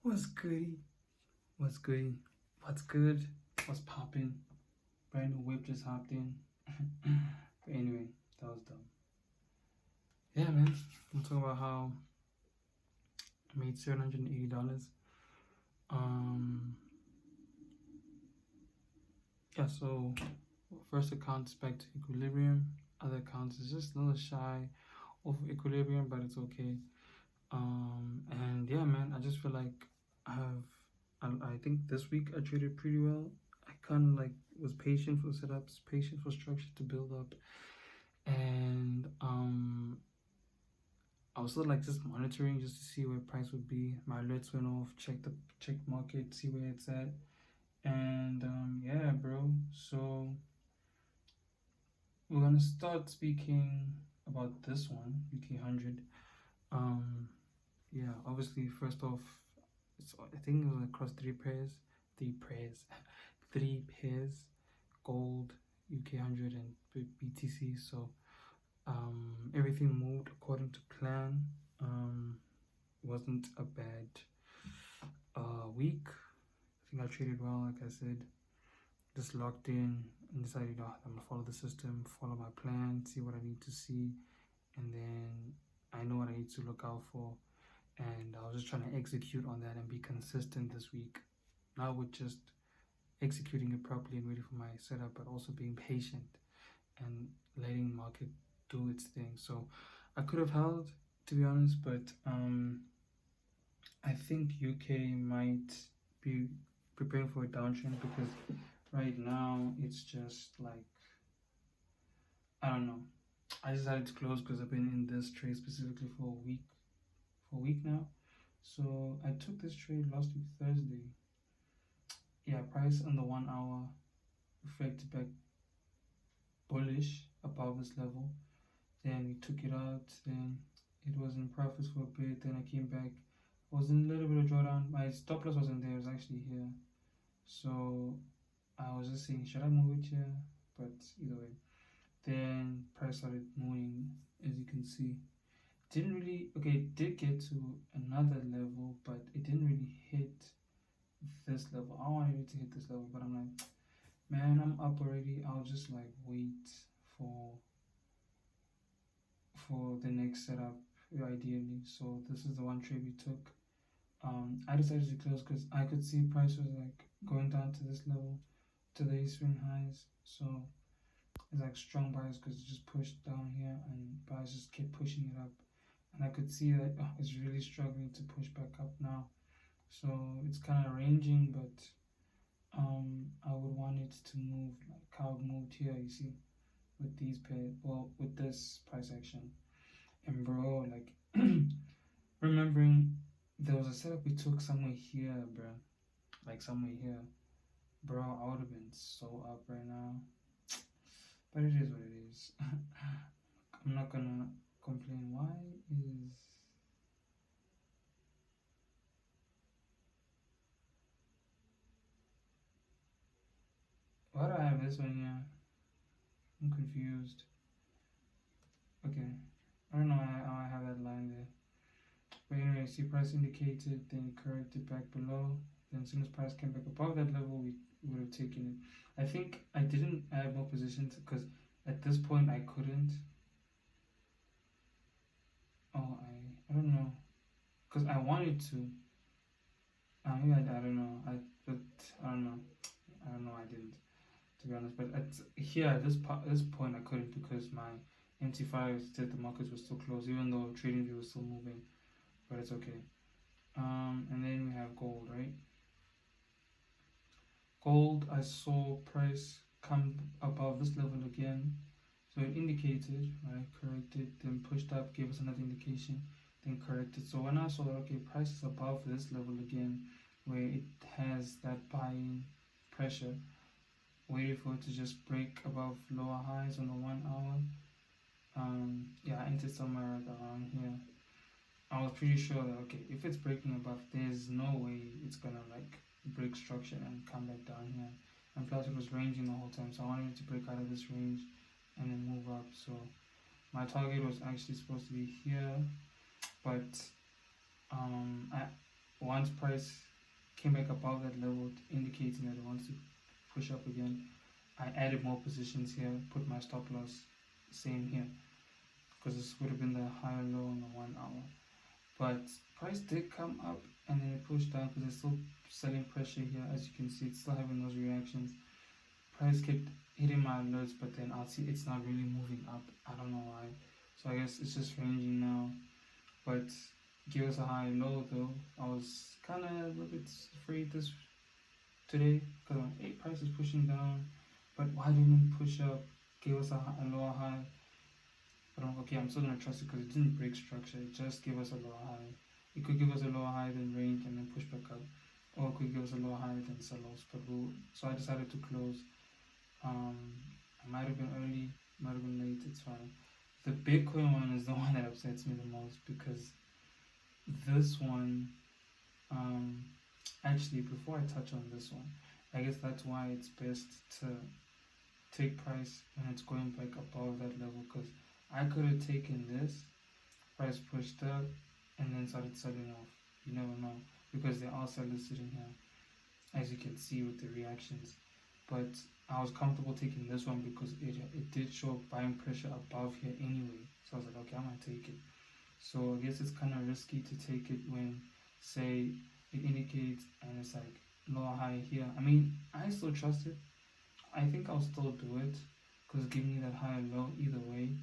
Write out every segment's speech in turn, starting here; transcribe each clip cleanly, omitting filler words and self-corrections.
What's goody? What's goody? What's good? What's popping? Brand new whip just hopped in. But anyway, that was dumb. Yeah, man. I'm talking about how I made $780. Yeah. So first account is back to equilibrium. Other accounts is just a little shy of equilibrium, but it's okay. And yeah, man. I just feel like I think this week I traded pretty well. I kind of like was patient for setups, patient for structure to build up, and I was sort of like just monitoring just to see where price would be. My alerts went off, check the market, see where it's at, and yeah, bro. So we're gonna start speaking about this one, UK 100. Yeah, obviously first off, I think it was across three pairs, three pairs, gold, UK 100, and BTC. So everything moved according to plan. Wasn't a bad week. I think I traded well, like I said. Just locked in and decided, I'm gonna follow the system, follow my plan, see what I need to see, and then I know what I need to look out for. And I was just trying to execute on that and be consistent this week. Not with just executing it properly and waiting for my setup, but also being patient and letting market do its thing. So I could have held, to be honest, but I think UK might be preparing for a downtrend because right now it's just like, I don't know. I decided to close because I've been in this trade specifically for a week now. So I took this trade last week Thursday. Yeah, price on the 1 hour reflected back bullish above this level. Then we took it out. Then it was in profits for a bit. Then I came back. I was in a little bit of drawdown. My stop loss wasn't there. It was actually here. So I was just saying, should I move it here? But either way. Then price started moving, as you can see. Didn't really, okay, it did get to another level, but it didn't really hit this level. I wanted it to hit this level, but I'm like, man, I'm up already. I'll just like wait for the next setup, ideally. So this is the one trade we took. I decided to close because I could see price was like going down to this level, to the swing highs. So it's like strong buyers because it just pushed down here and buyers just kept pushing it up. And I could see that it's really struggling to push back up now. So it's kind of ranging, but I would want it to move like how it moved here, you see, with these pair, well, with this price action. And bro, like remembering there was a setup we took somewhere here, bro, like somewhere here, bro, I would have been so up right now. But it is what it is. I'm not gonna complain. Why do I have this one here? I'm confused. Okay, I don't know how I have that line there. But anyway, see price indicated, then it corrected back below. Then as soon as price came back above that level, we would have taken it. I think I didn't add more positions because at this point I couldn't. Oh, I don't know, because I wanted to. Maybe I don't know. But I don't know. I don't know. I didn't, to be honest. But at this point I couldn't because my MT5 said the markets were still closed, even though trading view was still moving. But it's okay. And then we have gold, right? Gold, I saw price come above this level again. So it indicated, right, corrected, then pushed up, gave us another indication, then corrected. So when I saw that, okay, price is above this level again, where it has that buying pressure, waiting for it to just break above lower highs on the 1 hour. Yeah, I entered somewhere around here. I was pretty sure that, okay, if it's breaking above, there's no way it's gonna like break structure and come back down here. And plus it was ranging the whole time, so I wanted it to break out of this range and then move up. So my target was actually supposed to be here, but once price came back above that level, indicating that it wants to push up again, I added more positions here, put my stop loss same here, because this would have been the higher low on the 1 hour. But price did come up and then it pushed down because it's still selling pressure here. As you can see, it's still having those reactions. Price kept hitting my alerts, but then I'll see it's not really moving up. I don't know why. So I guess it's just ranging now. But give us a high low though. I was kind of a little bit afraid this today because price is pushing down. But why didn't it push up? Gave us a lower high. But okay, I'm still gonna trust it because it didn't break structure. It just gave us a lower high. It could give us a lower high, then range, and then push back up, or it could give us a lower high, then sell off. But so I decided to close. I might have been early, might have been late. It's fine. The Bitcoin one is the one that upsets me the most because this one. Actually, before I touch on this one, I guess that's why it's best to take price when it's going back above that level, because I could have taken this, price pushed up, and then started selling off. You never know, because there are sellers sitting here, as you can see with the reactions. But I was comfortable taking this one because it did show buying pressure above here anyway. So I was like, okay, I'm gonna take it. So I guess it's kind of risky to take it when, say, it indicates and it's like lower high here. I mean, I still trust it. I think I'll still do it because it's giving me that higher low either way.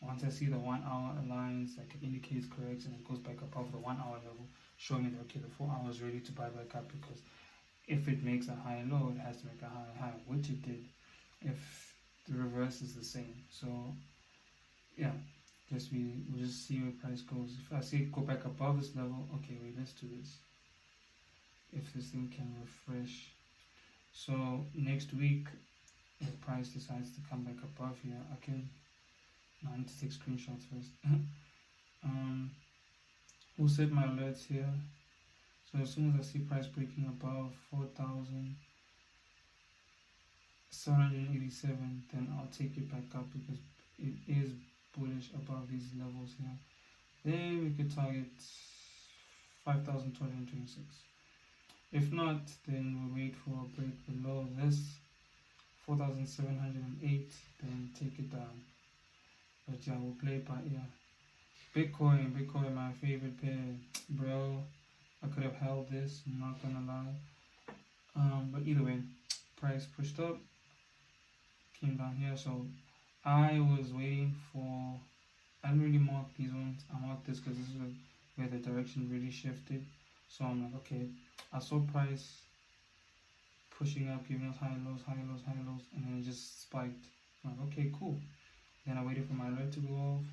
Once I see the 1 hour aligns, like it indicates correction, it goes back above the 1 hour level, showing me that okay, the 4 hours is ready to buy back up, because if it makes a higher low, it has to make a higher high, which it did. If the reverse is the same, so yeah, we'll just see where price goes. If I see it go back above this level, okay, wait, let's do this. If this thing can refresh, so next week, if price decides to come back above here, I can. No, I need to take screenshots first. We'll set my alerts here. So as soon as I see price breaking above 4,787, then I'll take it back up because it is bullish above these levels here. Then we could target 5,226. If not, then we'll wait for a break below this 4,708, then take it down. But yeah, we'll play it by ear. Bitcoin, my favorite pair, bro. I could have held this, I'm not gonna lie. But either way, price pushed up, came down here. So I was waiting for. I didn't really mark these ones. I marked this because this is where the direction really shifted. So I'm like, okay, I saw price pushing up, giving us high lows, and then it just spiked. I'm like, okay, cool. Then I waited for my alert to go off.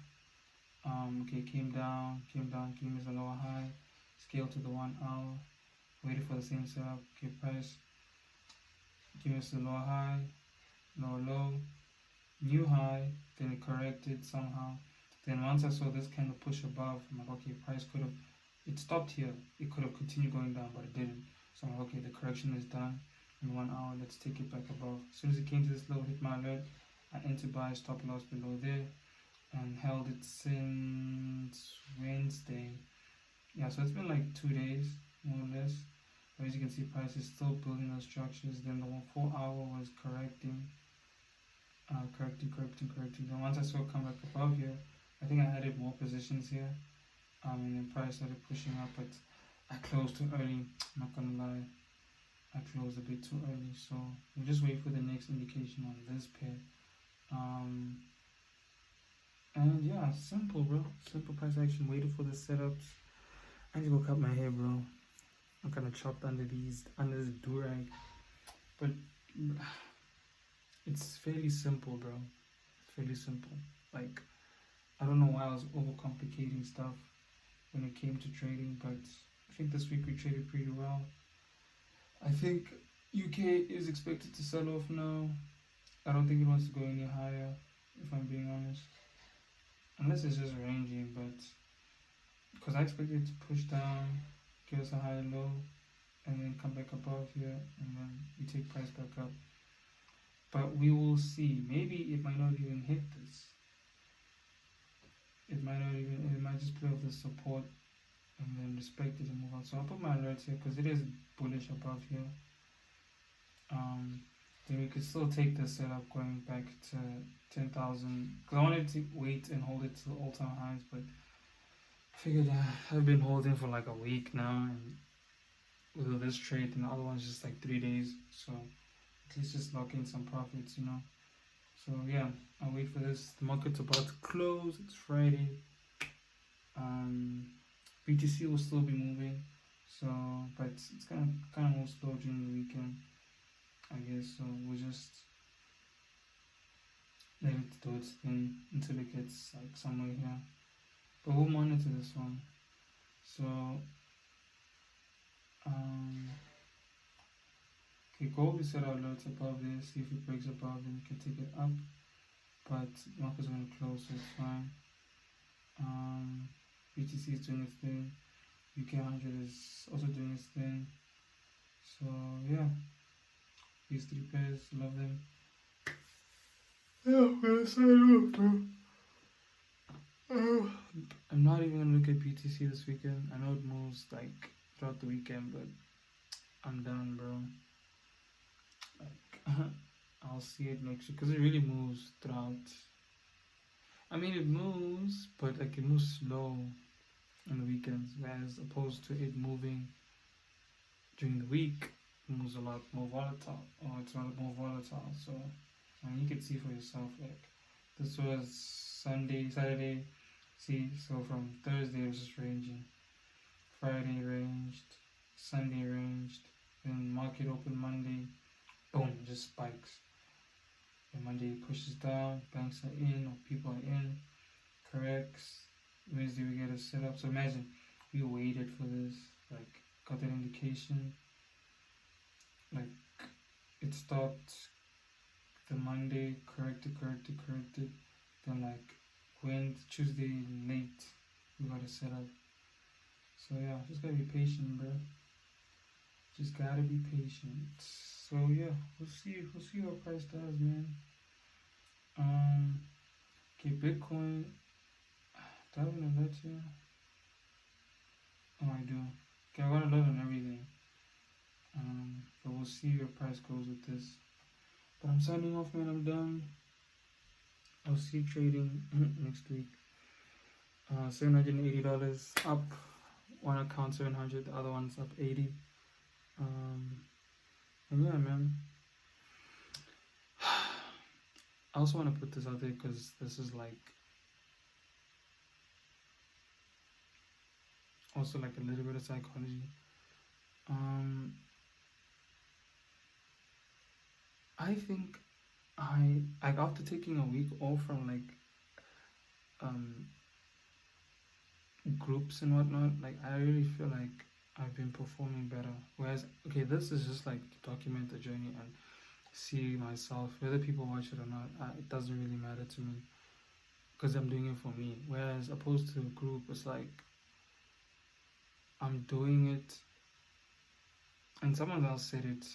Okay, came down, gave us a lower high, scaled to the 1 hour, waited for the same setup. Okay, price, give us the lower high, lower low, new high, then it corrected somehow. Then once I saw this kind of push above, I'm like, okay, price could have, it stopped here. It could have continued going down, but it didn't. So I'm like, okay, the correction is done in 1 hour. Let's take it back above. As soon as it came to this low, hit my alert. I entered buy, stop loss below there, and held it since Wednesday. Yeah, so it's been like 2 days, more or less. But as you can see, price is still building those structures. Then the 4 hour was correcting. Then once I saw it come back above here, I think I added more positions here. And then price started pushing up, but I closed too early. I'm not gonna lie, I closed a bit too early. So we'll just wait for the next indication on this pair. And yeah, simple, bro. Simple price action. Waited for the setups. I need to go cut my hair, bro. I'm kind of chopped under this do-rag, but it's fairly simple, bro. It's fairly simple. Like, I don't know why I was overcomplicating stuff when it came to trading, but I think this week we traded pretty well. I think UK is expected to sell off now. I don't think it wants to go any higher, if I'm being honest. Unless it's just ranging, but because I expected it to push down, give us a higher low, and then come back above here, and then we take price back up. But we will see. Maybe it might not even hit this. It might just play off the support and then respect it and move on. So I'll put my alerts here because it is bullish above here. Then we could still take the setup going back to 10,000 because I wanted to wait and hold it to all-time highs, but I figured I've been holding for like a week now, and with this trade and the other one's just like 3 days, so at least just lock in some profits, you know. So yeah, I'll wait for this. The market's about to close. It's Friday. BTC will still be moving, so but it's kind of more slow during the weekend, I guess. So we'll just let it do its thing until it gets like somewhere here. But we'll monitor this one. So okay, gold we set our alerts above this. See if it breaks above, then we can take it up. But the market's gonna close, so it's fine. BTC is doing its thing. UK 100 is also doing its thing. So yeah, these three pairs, love them. Yeah, I'm gonna sign off, bro. I'm not even gonna look at BTC this weekend. I know it moves like throughout the weekend, but I'm done, bro. Like, I'll see it next week because it really moves throughout. I mean, it moves, but like it moves slow on the weekends, whereas opposed to it moving during the week, it moves a lot more volatile. Or it's a lot more volatile. So, I mean, you can see for yourself. Like, this was Saturday. See, so from Thursday it was just ranging. Friday ranged, Sunday ranged, then market open Monday, boom, just spikes. And Monday pushes down, banks are in, or people are in, corrects. Wednesday we get a setup. So imagine we waited for this, like got that indication, like it stopped the Monday, corrected, then like Tuesday late we got a setup. So yeah, just gotta be patient, bro. Just gotta be patient. So yeah, we'll see what price does, man. Okay, Bitcoin. Do I have an alert here? Oh, I do. Okay, I got an alert on everything. But we'll see where price goes with this. But I'm signing off, man. I'm done. I'll see you trading next week. $780 up. One account 700, the other one's up 80. And yeah, man. I also want to put this out there because this is like also like a little bit of psychology. I think I like after taking a week off from like groups and whatnot, like I really feel like I've been performing better. Whereas okay, this is just like to document the journey and see myself, whether people watch it or not, it doesn't really matter to me because I'm doing it for me. Whereas opposed to a group, it's like I'm doing it, and someone else said it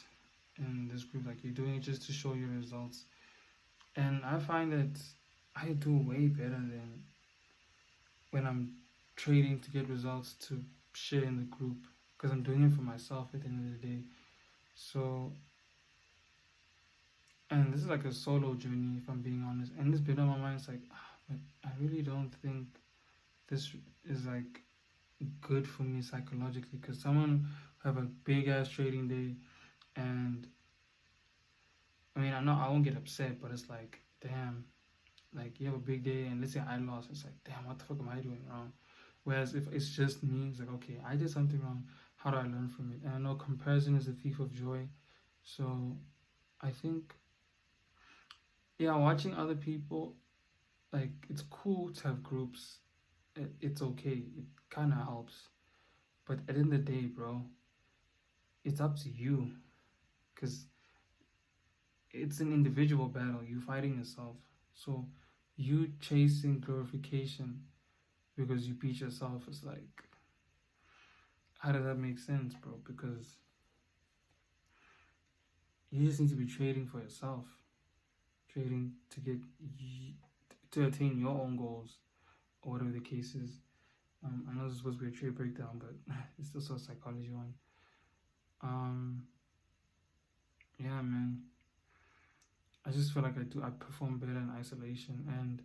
in this group, like you're doing it just to show your results. And I find that I do way better than when I'm trading to get results to share in the group, because I'm doing it for myself at the end of the day. So, and this is like a solo journey, if I'm being honest. And this bit on my mind is like, but I really don't think this is like good for me psychologically, because someone have a big ass trading day, and I mean, I know I won't get upset, but it's like, damn, like you have a big day and let's say I lost, it's like, damn, what the fuck am I doing wrong? Whereas if it's just me, it's like, okay, I did something wrong, how do I learn from it? And I know comparison is the thief of joy. So I think, yeah, watching other people, like it's cool to have groups, it's okay, it kind of helps, but at the end of the day, bro, it's up to you, because it's an individual battle, you fighting yourself. So you chasing glorification because you beat yourself is like, how does that make sense, bro? Because you just need to be trading for yourself, trading to get to attain your own goals, or whatever the case is. I know this is supposed to be a trade breakdown, but it's still a psychology one. Yeah, man. I just feel like I perform better in isolation, and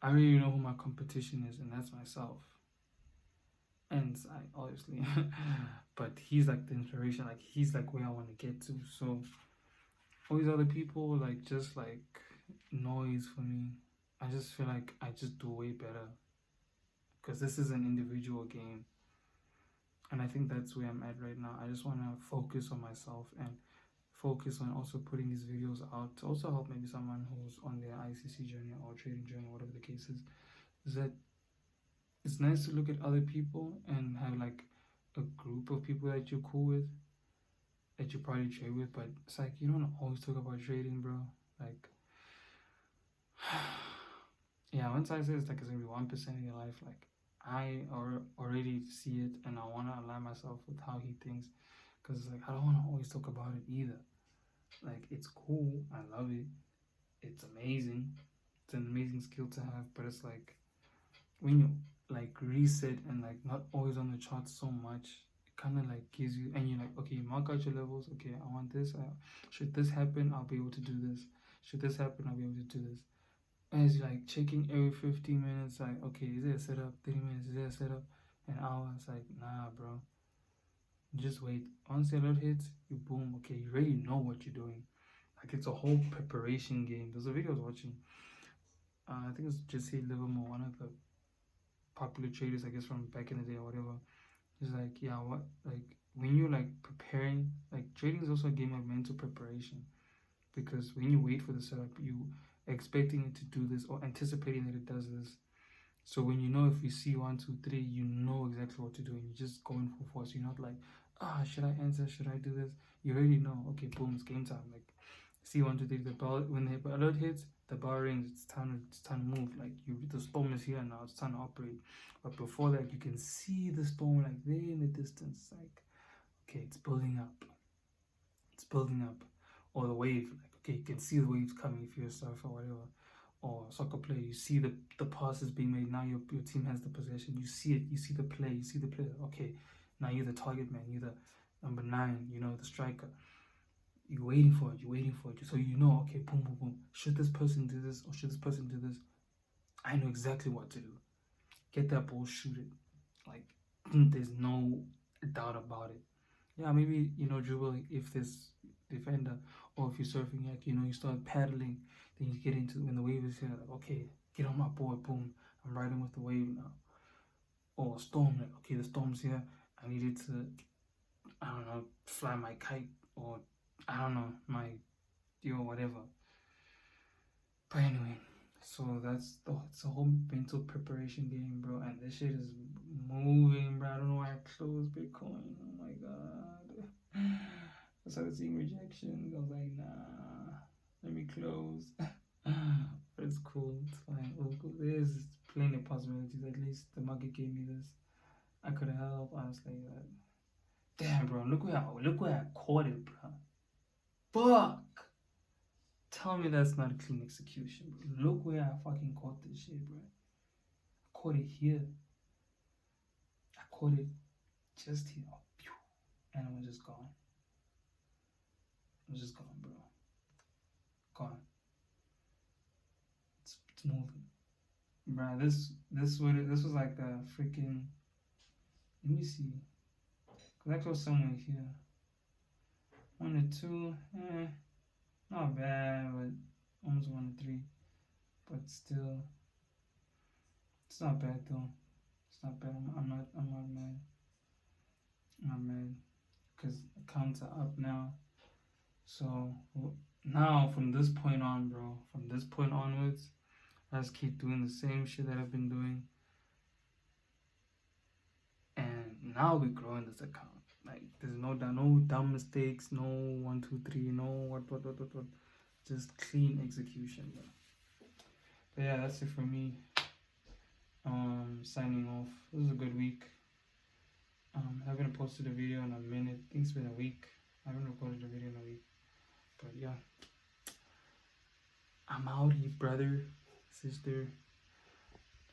I really know who my competition is, and that's myself. And I obviously, but he's like the inspiration. Like he's like where I want to get to. So all these other people, like just like noise for me. I just feel like I just do way better because this is an individual game, and I think that's where I'm at right now. I just want to focus on myself and focus on also putting these videos out to also help maybe someone who's on their ICC journey or trading journey, whatever the case is that it's nice to look at other people and have like a group of people that you're cool with, that you probably trade with, but it's like you don't always talk about trading, bro. Like, yeah, once I say it's like it's gonna be 1% of your life, like I already see it and I want to align myself with how he thinks, because like I don't want to always talk about it either. Like it's cool, I love it, it's amazing, it's an amazing skill to have, but it's like when you like reset and like not always on the chart so much, it kind of like gives you, and you're like, okay, mark out your levels. Okay, I want this. Should this happen, I'll be able to do this. Should this happen, I'll be able to do this. As you're like checking every 15 minutes, like, okay, is there a setup? 30 minutes, is there a setup? An hour? It's like, nah, bro. Just wait. Once the alert hits, you boom. Okay, you already know what you're doing. Like it's a whole preparation game. There's a video I was watching. I think it's Jesse Livermore, one of the popular traders, I guess, from back in the day or whatever. It's like, yeah, what, like, when you're like preparing, like, trading is also a game of mental preparation, because when you wait for the setup, you expecting it to do this or anticipating that it does this. So when you know if you see 1, 2, 3, you know exactly what to do, and you're just going for force. You're not like, should I answer? Should I do this? You already know. Okay, boom, it's game time. Like, see 1, 2, 3. The ball, when the alert hits, the bell rings. It's time to move. Like the storm is here now. It's time to operate. But before that, you can see the storm like there in the distance. Like, okay, it's building up. It's building up. Or the wave. Like, okay, you can see the waves coming if you're a surfer or whatever. Or soccer player, you see the passes being made. Now your team has the possession. You see it. You see the play. You see the player. Okay, now you're the target man. You're the number 9. You know, the striker. You're waiting for it. You're waiting for it. So you know, okay, boom, boom, boom. Should this person do this or should this person do this? I know exactly what to do. Get that ball, shoot it. Like there's no doubt about it. Yeah, maybe dribble if there's defender, or if you're surfing, like you start paddling, then you get into when the wave is here. Like okay, get on my board, boom, I'm riding with the wave now. Or storm, like okay, the storm's here. I needed to, I don't know, fly my kite, or I don't know, my whatever. But anyway, so it's a whole mental preparation game, bro. And this shit is moving, bro. I don't know why I closed Bitcoin. Oh my god. I started seeing rejections. I was like, nah, let me close. But it's cool. It's fine. There's plenty of possibilities. At least the market gave me this. I could have helped, honestly. Damn, bro. Look where I caught it, bro. Fuck. Tell me that's not a clean execution, bro. Look where I fucking caught this shit, bro. I caught it here. I caught it just here. And it was just gone. It was just gone, bro. Gone. It's moving. Bro, this was like a freaking, let me see. Cause I closed somewhere here. 1 to 2, not bad, but almost 1 to 3. But still, it's not bad though. It's not bad. I'm not mad. I'm not mad. Because accounts are up now. So now from this point on, bro, from this point onwards, I just keep doing the same shit that I've been doing. And now we're growing this account. Like there's no dumb mistakes, no 1, 2, 3, no what. Just clean execution, bro. But yeah, that's it for me. Signing off. This was a good week. I haven't posted a video in a minute. I think it's been a week. I haven't recorded a video in a week. But yeah, I'm out here, brother, sister.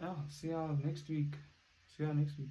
Oh, see y'all next week. See you next week.